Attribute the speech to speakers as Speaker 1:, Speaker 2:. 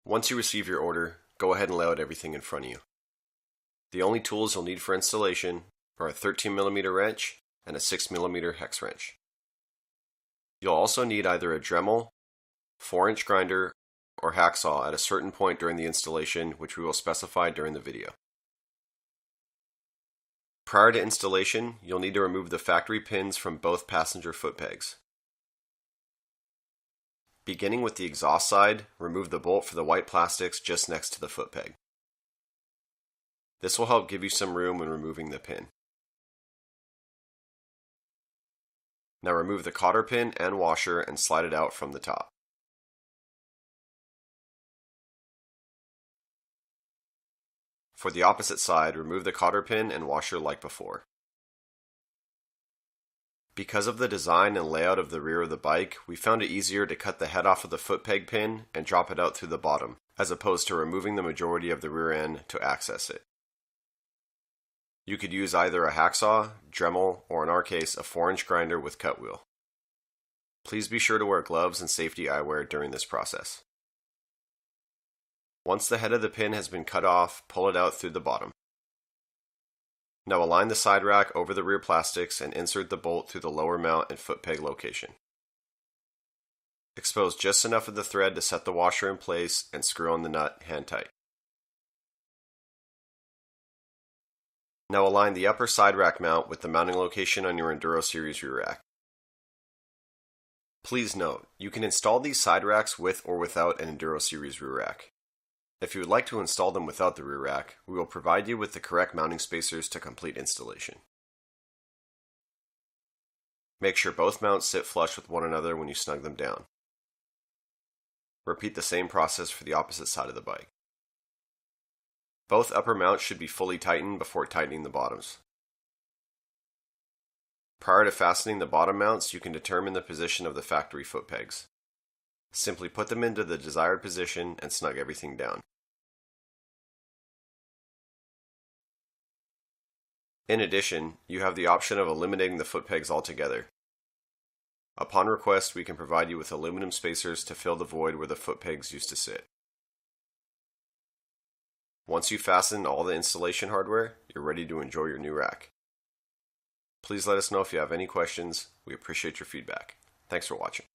Speaker 1: Once you receive your order, go ahead and lay out everything in front of you. The only tools you'll need for installation are a 13mm wrench and a 6mm hex wrench. You'll also need either a Dremel, 4-inch grinder, or hacksaw at a certain point during the installation, which we will specify during the video. Prior to installation, you'll need to remove the factory pins from both passenger foot pegs. Beginning with the exhaust side, remove the bolt for the white plastics just next to the foot peg. This will help give you some room when removing the pin. Now remove the cotter pin and washer and slide it out from the top. For the opposite side, remove the cotter pin and washer like before. Because of the design and layout of the rear of the bike, we found it easier to cut the head off of the foot peg pin and drop it out through the bottom, as opposed to removing the majority of the rear end to access it. You could use either a hacksaw, Dremel, or in our case, a 4-inch grinder with cut wheel. Please be sure to wear gloves and safety eyewear during this process. Once the head of the pin has been cut off, pull it out through the bottom. Now align the side rack over the rear plastics and insert the bolt through the lower mount and foot peg location. Expose just enough of the thread to set the washer in place and screw on the nut hand tight. Now align the upper side rack mount with the mounting location on your Enduro Series rear rack. Please note, you can install these side racks with or without an Enduro Series rear rack. If you would like to install them without the rear rack, we will provide you with the correct mounting spacers to complete installation. Make sure both mounts sit flush with one another when you snug them down. Repeat the same process for the opposite side of the bike. Both upper mounts should be fully tightened before tightening the bottoms. Prior to fastening the bottom mounts, you can determine the position of the factory foot pegs. Simply put them into the desired position and snug everything down. In addition, you have the option of eliminating the foot pegs altogether. Upon request, we can provide you with aluminum spacers to fill the void where the foot pegs used to sit. Once you fasten all the installation hardware, you're ready to enjoy your new rack. Please let us know if you have any questions. We appreciate your feedback. Thanks for watching.